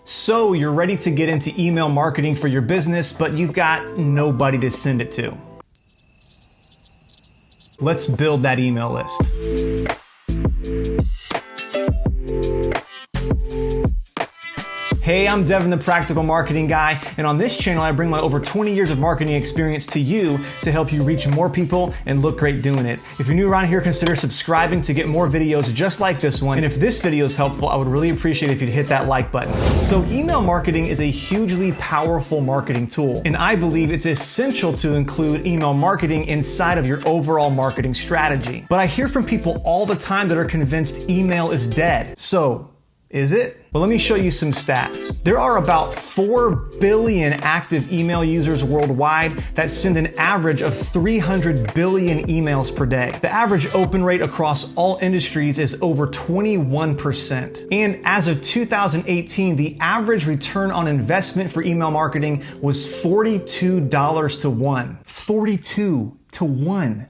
So you're ready to get into email marketing for your business, but you've got nobody to send it to. Let's build that email list. Hey, I'm Devin, the Practical Marketing Guy, and on this channel I bring my over 20 years of marketing experience to you to help you reach more people and look great doing it. If you're new around here, consider subscribing to get more videos just like this one, and if this video is helpful, I would really appreciate it if you'd hit that like button. So email marketing is a hugely powerful marketing tool, and I believe it's essential to include email marketing inside of your overall marketing strategy. But I hear from people all the time that are convinced email is dead. So, is it? Well, let me show you some stats. There are about 4 billion active email users worldwide that send an average of 300 billion emails per day. The average open rate across all industries is over 21%. And as of 2018, the average return on investment for email marketing was $42 to 1. 42 to 1.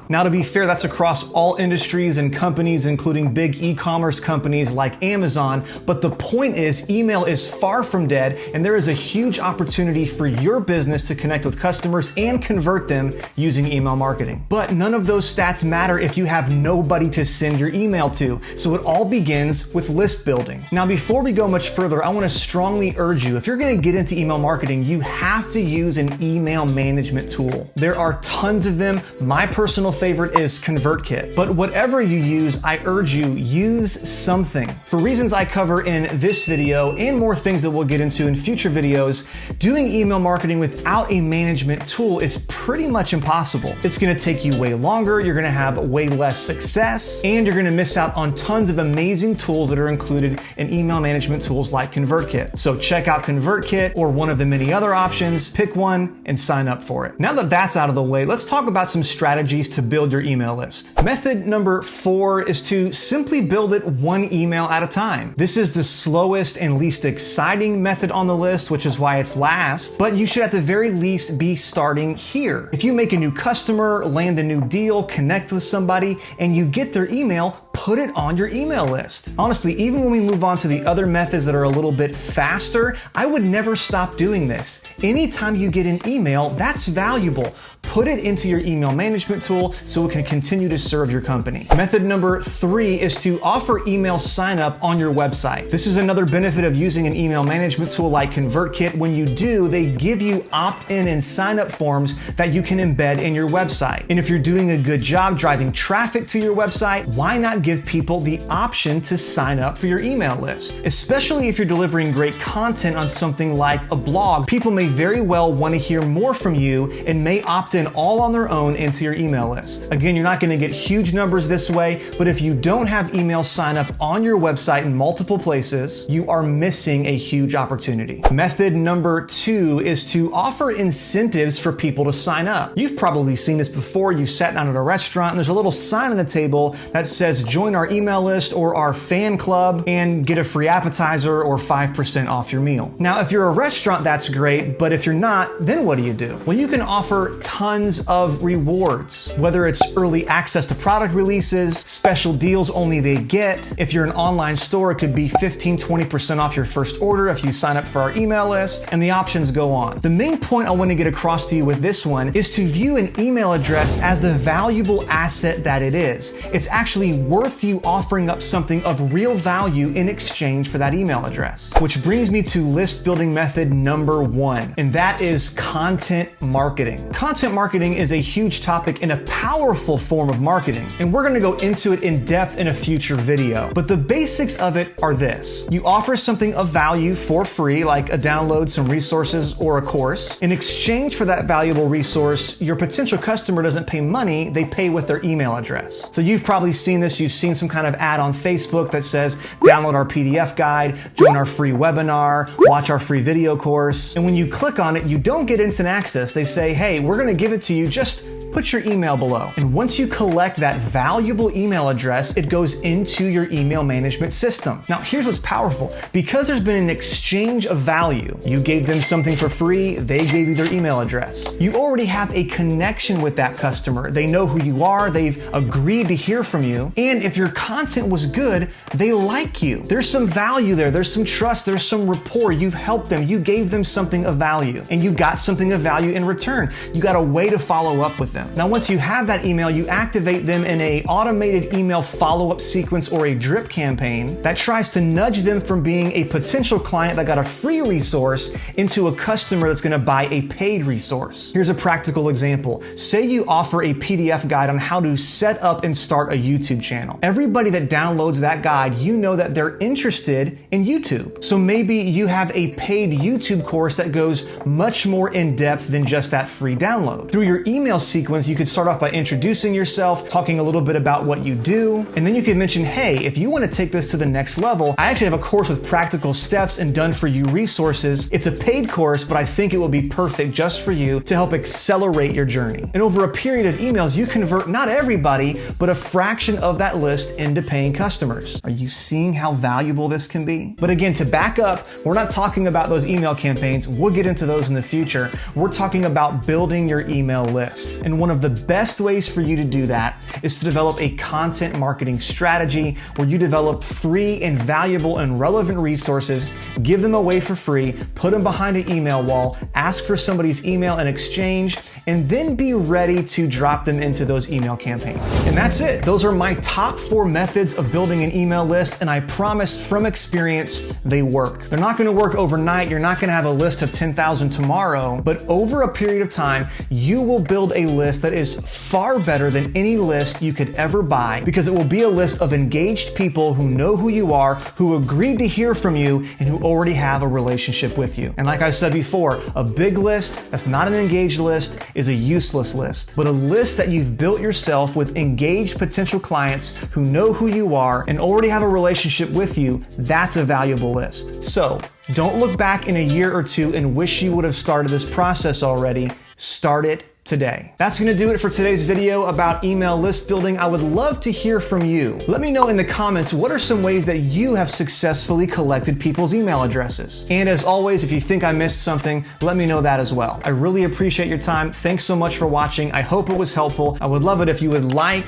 Now, to be fair, that's across all industries and companies, including big e-commerce companies like Amazon. But the point is, email is far from dead, and there is a huge opportunity for your business to connect with customers and convert them using email marketing. But none of those stats matter if you have nobody to send your email to. So it all begins with list building. Now, before we go much further, I want to strongly urge you, if you're going to get into email marketing, you have to use an email management tool. There are tons of them. My personal favorite is ConvertKit. But whatever you use, I urge you, use something. For reasons I cover in this video and more things that we'll get into in future videos, doing email marketing without a management tool is pretty much impossible. It's gonna take you way longer, you're gonna have way less success, and you're gonna miss out on tons of amazing tools that are included in email management tools like ConvertKit. So check out ConvertKit or one of the many other options, pick one and sign up for it. Now that that's out of the way, let's talk about some strategies to build your email list. Method number 4 is to simply build it one email at a time. This is the slowest and least exciting method on the list, which is why it's last, but you should at the very least be starting here. If you make a new customer, land a new deal, connect with somebody, and you get their email, put it on your email list. Honestly, even when we move on to the other methods that are a little bit faster, I would never stop doing this. Anytime you get an email, that's valuable. Put it into your email management tool so it can continue to serve your company. Method number 3 is to offer email sign up on your website. This is another benefit of using an email management tool like ConvertKit. When you do, they give you opt-in and sign up forms that you can embed in your website. And if you're doing a good job driving traffic to your website, why not give people the option to sign up for your email list? Especially if you're delivering great content on something like a blog, people may very well want to hear more from you and may opt in all on their own into your email list. Again, you're not going to get huge numbers this way, but if you don't have email sign up on your website in multiple places, you are missing a huge opportunity. Method number 2 is to offer incentives for people to sign up. You've probably seen this before. You've sat down at a restaurant and there's a little sign on the table that says join our email list or our fan club and get a free appetizer or 5% off your meal. Now, if you're a restaurant, that's great, but if you're not, then what do? Well, you can offer tons of rewards, whether it's early access to product releases, special deals only they get. If you're an online store, it could be 15-20% off your first order if you sign up for our email list, and the options go on. The main point I want to get across to you with this one is to view an email address as the valuable asset that it is. It's actually worth you offering up something of real value in exchange for that email address. Which brings me to list building method number 1, and that is content marketing. Content marketing is a huge topic and a powerful form of marketing, and we're going to go into it in depth in a future video. But the basics of it are this. You offer something of value for free, like a download, some resources, or a course. In exchange for that valuable resource, your potential customer doesn't pay money, they pay with their email address. So you've probably seen this, you've seen some kind of ad on Facebook that says, download our PDF guide, join our free webinar, watch our free video course. And when you click on it, you don't get instant access. They say, hey, we're going to give it to you, just put your email below. And once you collect that valuable email address, it goes into your email management system. Now, here's what's powerful. Because there's been an exchange of value, you gave them something for free, they gave you their email address. You already have a connection with that customer. They know who you are, they've agreed to hear from you, and if your content was good, they like you. There's some value there, there's some trust, there's some rapport. You've helped them, you gave them something of value, and you got something of value in return. You got a way to follow up with them. Now, once you have that email, you activate them in an automated email follow-up sequence or a drip campaign that tries to nudge them from being a potential client that got a free resource into a customer that's gonna buy a paid resource. Here's a practical example. Say you offer a PDF guide on how to set up and start a YouTube channel. Everybody that downloads that guide, you know that they're interested in YouTube. So maybe you have a paid YouTube course that goes much more in depth than just that free download. Through your email sequence, you could start off by introducing yourself, talking a little bit about what you do, and then you could mention, hey, if you want to take this to the next level, I actually have a course with practical steps and done for you resources. It's a paid course, but I think it will be perfect just for you to help accelerate your journey. And over a period of emails, you convert not everybody, but a fraction of that list into paying customers. Are you seeing how valuable this can be? But again, to back up, we're not talking about those email campaigns. We'll get into those in the future. We're talking about building your email list. And one of the best ways for you to do that is to develop a content marketing strategy where you develop free and valuable and relevant resources, give them away for free, put them behind an email wall, ask for somebody's email in exchange, and then be ready to drop them into those email campaigns. And that's it. Those are my top 4 methods of building an email list, and I promise from experience, they work. They're not gonna work overnight. You're not gonna have a list of 10,000 tomorrow, but over a period of time, you will build a list that is far better than any list you could ever buy, because it will be a list of engaged people who know who you are, who agreed to hear from you, and who already have a relationship with you. And like I said before, a big list that's not an engaged list is a useless list. But a list that you've built yourself with engaged potential clients who know who you are and already have a relationship with you, that's a valuable list. So don't look back in a year or two and wish you would have started this process already. Start it today. That's gonna do it for today's video about email list building. I would love to hear from you. Let me know in the comments, what are some ways that you have successfully collected people's email addresses? And as always, if you think I missed something, let me know that as well. I really appreciate your time. Thanks so much for watching. I hope it was helpful. I would love it if you would like,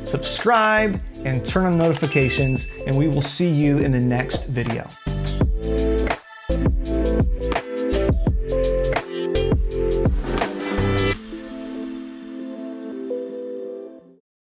subscribe, and turn on notifications, and we will see you in the next video.